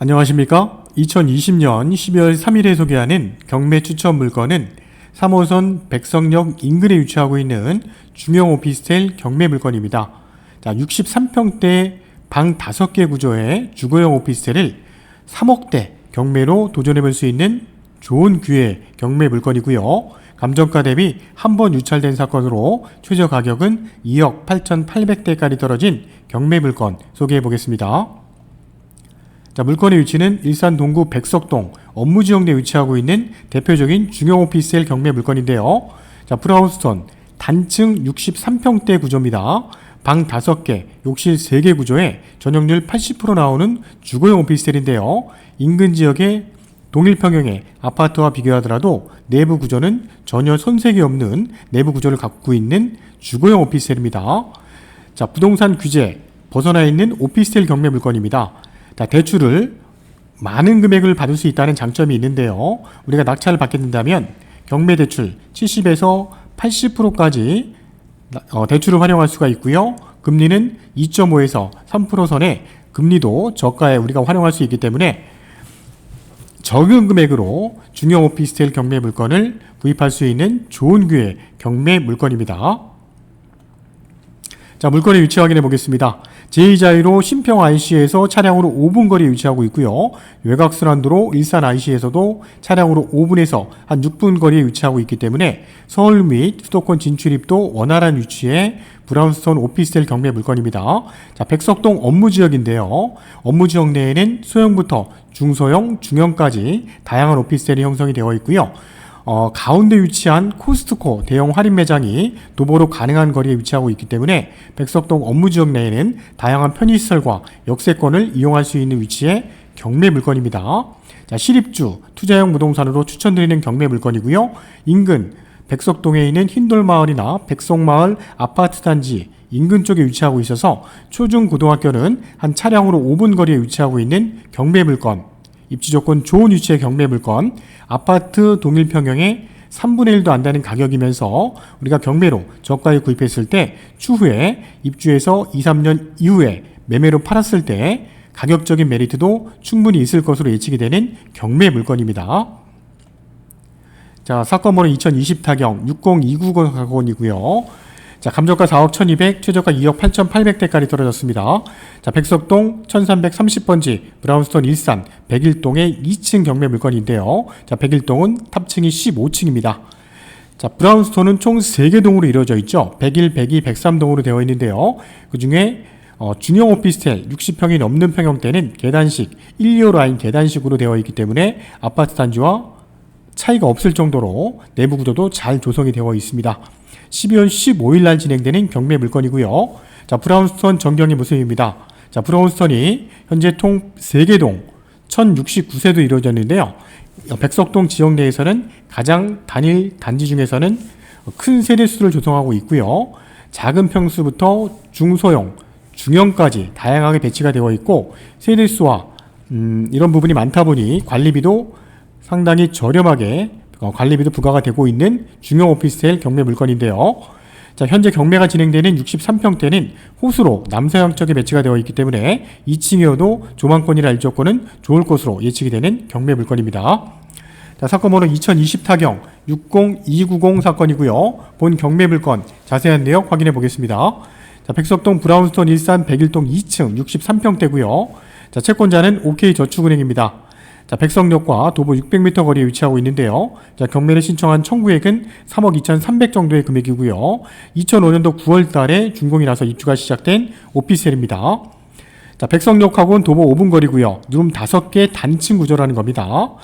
안녕하십니까? 2020년 12월 3일에 소개하는 경매 추천 물건은 3호선 백석역 인근에 위치하고 있는 중형 오피스텔 경매 물건입니다. 63평대 방 5개 구조의 주거용 오피스텔을 3억대 경매로 도전해볼 수 있는 좋은 기회 경매 물건이고요. 감정가 대비 한 번 유찰된 사건으로 최저 가격은 2억 8,800대까지 떨어진 경매 물건 소개해 보겠습니다. 물건의 위치는 일산 동구 백석동 업무지역 내에 위치하고 있는 대표적인 중형 오피스텔 경매 물건인데요. 브라운스톤 단층 63평대 구조입니다. 방 5개, 욕실 3개 구조에 전용률 80% 나오는 주거용 오피스텔인데요. 인근 지역의 동일 평형의 아파트와 비교하더라도 내부 구조는 전혀 손색이 없는 내부 구조를 갖고 있는 주거용 오피스텔입니다. 부동산 규제 벗어나 있는 오피스텔 경매 물건입니다. 대출을 많은 금액을 받을 수 있다는 장점이 있는데요. 우리가 낙찰을 받게 된다면 경매 대출 70에서 80%까지 대출을 활용할 수가 있고요. 금리는 2.5에서 3% 선에 금리도 저가에 우리가 활용할 수 있기 때문에 적은 금액으로 중형 오피스텔 경매 물건을 구입할 수 있는 좋은 기회 경매 물건입니다. 물건의 위치 확인해 보겠습니다. 제2자유로 신평 IC에서 차량으로 5분 거리에 위치하고 있고요. 외곽순환도로 일산 IC에서도 차량으로 5분에서 한 6분 거리에 위치하고 있기 때문에 서울 및 수도권 진출입도 원활한 위치의 브라운스톤 오피스텔 경매 물건입니다. 백석동 업무지역인데요. 업무지역 내에는 소형부터 중소형, 중형까지 다양한 오피스텔이 형성이 되어 있고요. 가운데 위치한 코스트코 대형 할인 매장이 도보로 가능한 거리에 위치하고 있기 때문에 백석동 업무지역 내에는 다양한 편의시설과 역세권을 이용할 수 있는 위치의 경매 물건입니다. 실입주, 투자형 부동산으로 추천드리는 경매 물건이고요. 인근 백석동에 있는 흰돌마을이나 백석마을 아파트 단지 인근 쪽에 위치하고 있어서 초중고등학교는 한 차량으로 5분 거리에 위치하고 있는 경매 물건, 입지 조건 좋은 위치의 경매 물건, 아파트 동일 평형의 3분의 1도 안 되는 가격이면서 우리가 경매로 저가에 구입했을 때 추후에 입주해서 2, 3년 이후에 매매로 팔았을 때 가격적인 메리트도 충분히 있을 것으로 예측이 되는 경매 물건입니다. 사건 번호 2020 타경 60290 사건이고요. 감정가 4억 1200, 최저가 2억 8,800대까지 떨어졌습니다. 백석동 1330번지 브라운스톤 일산 101동의 2층 경매 물건인데요. 101동은 탑층이 15층입니다. 브라운스톤은 총 3개 동으로 이루어져 있죠. 101, 102, 103동으로 되어 있는데요. 그 중에 중형 오피스텔 60평이 넘는 평형대는 계단식 1, 2호 라인 계단식으로 되어 있기 때문에 아파트 단지와 차이가 없을 정도로 내부 구조도 잘 조성이 되어 있습니다. 12월 15일 날 진행되는 경매 물건이고요. 브라운스톤 전경의 모습입니다. 브라운스톤이 현재 총 3개 동 1069세도 이루어졌는데요. 백석동 지역 내에서는 가장 단일 단지 중에서는 큰 세대수를 조성하고 있고요. 작은 평수부터 중소형, 중형까지 다양하게 배치가 되어 있고 세대수와 이런 부분이 많다 보니 관리비도 상당히 저렴하게 관리비도 부과가 되고 있는 중형 오피스텔 경매 물건인데요. 현재 경매가 진행되는 63평대는 호수로 남서향 쪽에 배치가 되어 있기 때문에 2층이어도 조망권이나 일조권은 좋을 것으로 예측이 되는 경매 물건입니다. 사건 번호 2020 타경 60290 사건이고요. 본 경매 물건 자세한 내역 확인해 보겠습니다. 백석동 브라운스톤 일산 101동 2층 63평대고요. 채권자는 OK저축은행입니다. 백석역과 도보 600m 거리에 위치하고 있는데요. 경매를 신청한 청구액은 3억 2,300 정도의 금액이고요. 2005년도 9월 달에 준공이 나서 입주가 시작된 오피스텔입니다. 백석역하고는 도보 5분 거리고요. 룸 5개 단층 구조라는 겁니다.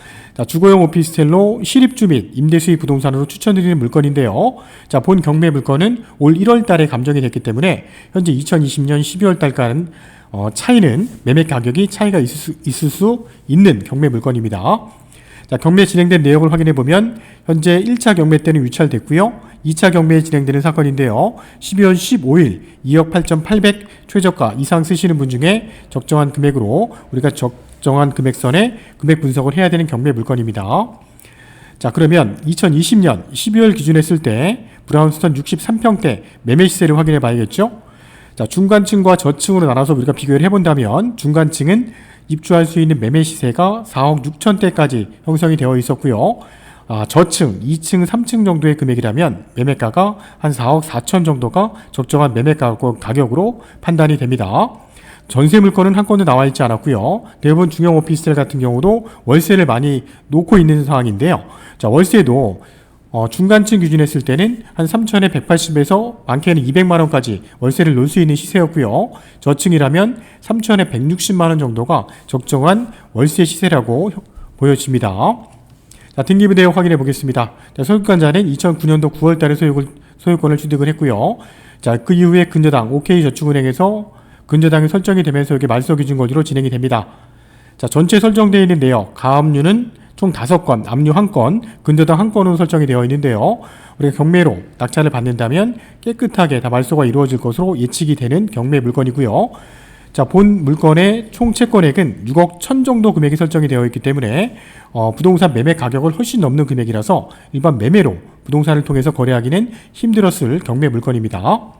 주거용 오피스텔로 실입주 및 임대 수익 부동산으로 추천드리는 물건인데요. 본 경매 물건은 올 1월 달에 감정이 됐기 때문에 현재 2020년 12월 달까지는 차이는 매매 가격이 차이가 있을 수 있는 경매 물건입니다. 경매 진행된 내역을 확인해 보면 현재 1차 경매 때는 유찰됐고요. 2차 경매에 진행되는 사건인데요. 12월 15일 2억 8,800 최저가 이상 쓰시는 분 중에 적정한 금액으로 우리가 적정한 금액선에 금액 분석을 해야 되는 경매 물건입니다. 그러면 2020년 12월 기준 했을 때 브라운스톤 63평대 매매 시세를 확인해 봐야겠죠. 중간층과 저층으로 나눠서 우리가 비교를 해본다면 중간층은 입주할 수 있는 매매 시세가 4억 6천대까지 형성이 되어 있었고요. 저층, 2층, 3층 정도의 금액이라면 매매가가 한 4억 4천 정도가 적정한 매매 가격으로 판단이 됩니다. 전세 물건은 한 건도 나와 있지 않았고요. 대부분 중형 오피스텔 같은 경우도 월세를 많이 놓고 있는 상황인데요. 자, 월세도 중간층 기준했을 때는 한 3천에 180에서 많게는 200만 원까지 월세를 놓을 수 있는 시세였고요. 저층이라면 3천에 160만 원 정도가 적정한 월세 시세라고 보여집니다. 자, 등기부 내역 확인해 보겠습니다. 자, 소유권자는 2009년도 9월 달에 소유권을 취득을 했고요. 자, 그 이후에 근저당 OK저축은행에서 근저당이 설정이 되면서 여기 말소 기준 거주로 진행이 됩니다. 자, 전체 설정되어 있는 내역, 가압류는 총 5건, 압류 1건, 근저당 1건으로 설정이 되어 있는데요. 우리가 경매로 낙찰을 받는다면 깨끗하게 다 말소가 이루어질 것으로 예측이 되는 경매 물건이고요. 자, 본 물건의 총 채권액은 6억 1천 정도 금액이 설정이 되어 있기 때문에 부동산 매매 가격을 훨씬 넘는 금액이라서 일반 매매로 부동산을 통해서 거래하기는 힘들었을 경매 물건입니다.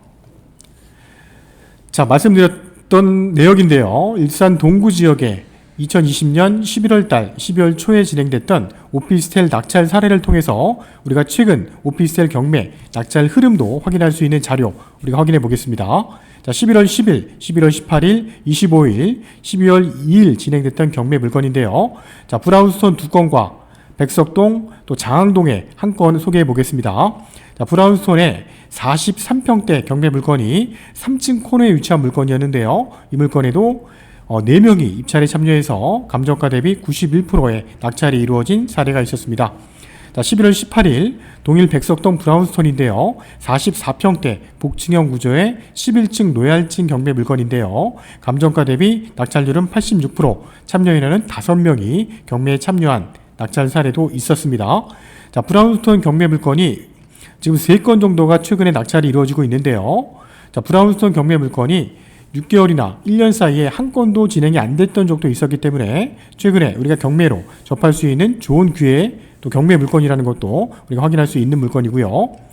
자, 말씀드렸던 내역인데요. 일산 동구 지역에 2020년 11월 달, 12월 초에 진행됐던 오피스텔 낙찰 사례를 통해서 우리가 최근 오피스텔 경매, 낙찰 흐름도 확인할 수 있는 자료 우리가 확인해 보겠습니다. 자, 11월 10일, 11월 18일, 25일, 12월 2일 진행됐던 경매 물건인데요. 자, 브라운스톤 2건과 백석동 또 장항동에 한 건 소개해 보겠습니다. 자, 브라운스톤에 43평대 경매 물건이 3층 코너에 위치한 물건이었는데요. 이 물건에도 4명이 입찰에 참여해서 감정가 대비 91%의 낙찰이 이루어진 사례가 있었습니다. 자, 11월 18일 동일 백석동 브라운스톤인데요. 44평대 복층형 구조의 11층 노얄층 경매 물건인데요. 감정가 대비 낙찰률은 86%, 참여인원은 5명이 경매에 참여한 낙찰 사례도 있었습니다. 자, 브라운스톤 경매 물건이 지금 3건 정도가 최근에 낙찰이 이루어지고 있는데요. 자, 브라운스톤 경매 물건이 6개월이나 1년 사이에 한 건도 진행이 안 됐던 적도 있었기 때문에 최근에 우리가 경매로 접할 수 있는 좋은 기회의 또 경매 물건이라는 것도 우리가 확인할 수 있는 물건이고요.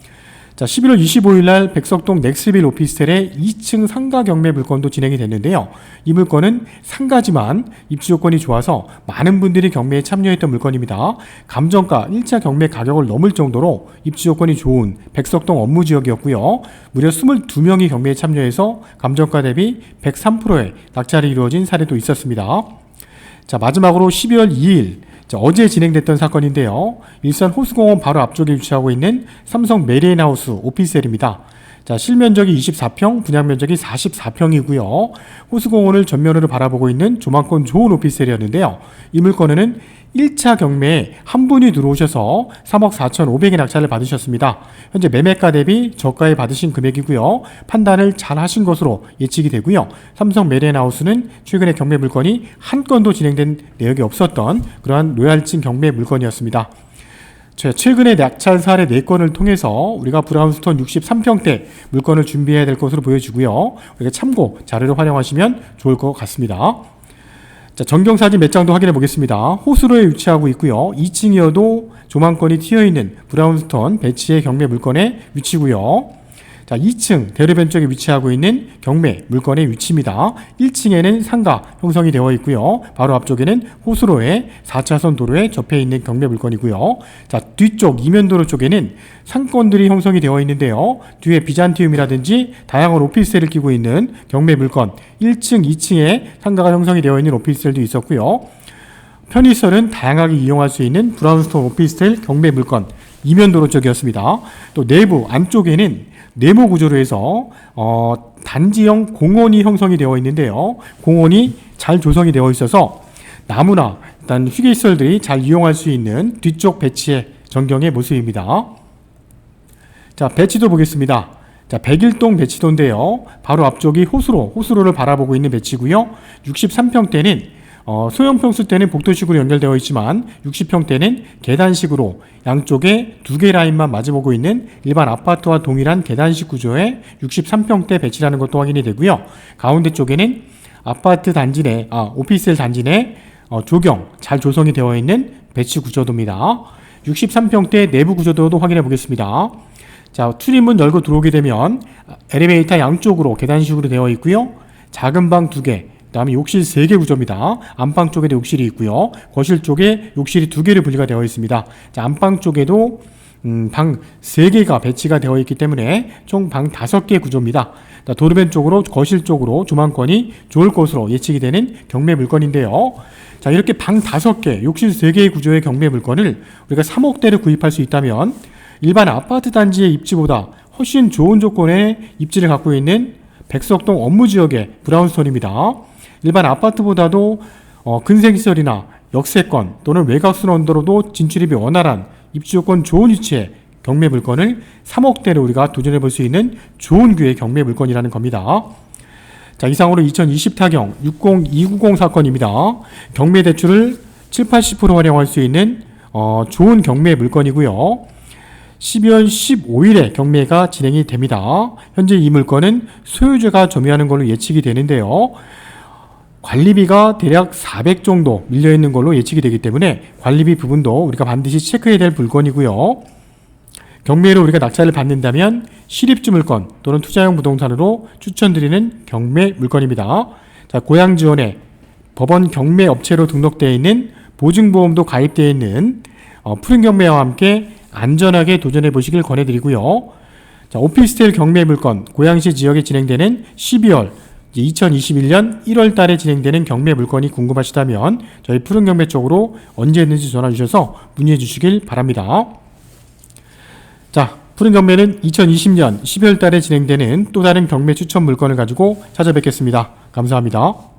자, 11월 25일 날 백석동 넥스빌 오피스텔의 2층 상가 경매 물건도 진행이 됐는데요. 이 물건은 상가지만 입주 요건이 좋아서 많은 분들이 경매에 참여했던 물건입니다. 감정가 1차 경매 가격을 넘을 정도로 입주 요건이 좋은 백석동 업무 지역이었고요. 무려 22명이 경매에 참여해서 감정가 대비 103%의 낙찰이 이루어진 사례도 있었습니다. 자, 마지막으로 12월 2일 어제 진행됐던 사건인데요. 일산 호수공원 바로 앞쪽에 위치하고 있는 삼성 메리엔하우스 오피스텔입니다. 자, 실면적이 24평, 분양면적이 44평이고요. 호수공원을 전면으로 바라보고 있는 조망권 좋은 오피스텔이었는데요. 이 물건에는 1차 경매에 한 분이 들어오셔서 3억 4,500에 낙찰을 받으셨습니다. 현재 매매가 대비 저가에 받으신 금액이고요. 판단을 잘 하신 것으로 예측이 되고요. 삼성 메리엔하우스는 최근에 경매 물건이 한 건도 진행된 내역이 없었던 그러한 로얄층 경매 물건이었습니다. 최근에 낙찰 사례 4건을 통해서 우리가 브라운스톤 63평대 물건을 준비해야 될 것으로 보여지고요. 우리가 참고 자료를 활용하시면 좋을 것 같습니다. 자, 전경사진 몇 장도 확인해 보겠습니다. 호수로에 위치하고 있고요. 2층이어도 조망권이 튀어있는 브라운스톤 배치의 경매 물건의 위치고요. 자, 2층 대로변 쪽에 위치하고 있는 경매 물건의 위치입니다. 1층에는 상가 형성이 되어 있고요. 바로 앞쪽에는 호수로의 4차선 도로에 접해 있는 경매 물건이고요. 자, 뒤쪽 이면도로 쪽에는 상권들이 형성이 되어 있는데요. 뒤에 비잔티움이라든지 다양한 오피스텔을 끼고 있는 경매 물건, 1층, 2층에 상가가 형성이 되어 있는 오피스텔도 있었고요. 편의시설은 다양하게 이용할 수 있는 브라운스톤 오피스텔 경매 물건, 이면도로 쪽이었습니다. 또 내부 안쪽에는 네모 구조로 해서 단지형 공원이 형성이 되어 있는데요. 공원이 잘 조성이 되어 있어서 나무나 일단 휴게시설들이 잘 이용할 수 있는 뒤쪽 배치의 전경의 모습입니다. 자, 배치도 보겠습니다. 자, 101동 배치도인데요. 바로 앞쪽이 호수로를 바라보고 있는 배치고요. 63평대는 소형 평수 때는 복도식으로 연결되어 있지만 60평대는 계단식으로 양쪽에 2개 라인만 마주보고 있는 일반 아파트와 동일한 계단식 구조의 63평대 배치라는 것도 확인이 되고요. 가운데 쪽에는 아파트 단지 내, 오피스텔 단지 내 조경 잘 조성이 되어 있는 배치 구조도입니다. 63평대 내부 구조도도 확인해 보겠습니다. 자, 출입문 열고 들어오게 되면 엘리베이터 양쪽으로 계단식으로 되어 있고요. 작은 방 2개, 그다음에 욕실 3개 구조입니다. 안방 쪽에도 욕실이 있고요. 거실 쪽에 욕실이 2개로 분리가 되어 있습니다. 자, 안방 쪽에도 방 3개가 배치가 되어 있기 때문에 총 방 5개 구조입니다. 자, 도르벤 쪽으로 거실 쪽으로 조망권이 좋을 것으로 예측이 되는 경매 물건인데요. 자, 이렇게 방 5개, 욕실 3개의 구조의 경매 물건을 우리가 3억대를 구입할 수 있다면 일반 아파트 단지의 입지보다 훨씬 좋은 조건의 입지를 갖고 있는 백석동 업무지역의 브라운스톤입니다. 일반 아파트보다도 근생시설이나 역세권 또는 외곽순 언더로도 진출입이 원활한 입지조건 좋은 위치의 경매 물건을 3억대로 우리가 도전해 볼 수 있는 좋은 규의 경매 물건이라는 겁니다. 자, 이상으로 2020 타경 60290 사건입니다. 경매 대출을 70-80% 활용할 수 있는 좋은 경매 물건이고요. 12월 15일에 경매가 진행이 됩니다. 현재 이 물건은 소유주가 점유하는 걸로 예측이 되는데요. 관리비가 대략 400 정도 밀려있는 걸로 예측이 되기 때문에 관리비 부분도 우리가 반드시 체크해야 될 물건이고요. 경매로 우리가 낙찰을 받는다면 실입주 물건 또는 투자형 부동산으로 추천드리는 경매 물건입니다. 자, 고양지원에 법원 경매 업체로 등록되어 있는 보증보험도 가입되어 있는 푸른 경매와 함께 안전하게 도전해 보시길 권해드리고요. 자, 오피스텔 경매 물건 고양시 지역에 진행되는 12월 2021년 1월 달에 진행되는 경매 물건이 궁금하시다면 저희 푸른 경매 쪽으로 언제든지 전화 주셔서 문의해 주시길 바랍니다. 자, 푸른 경매는 2020년 12월 달에 진행되는 또 다른 경매 추천 물건을 가지고 찾아뵙겠습니다. 감사합니다.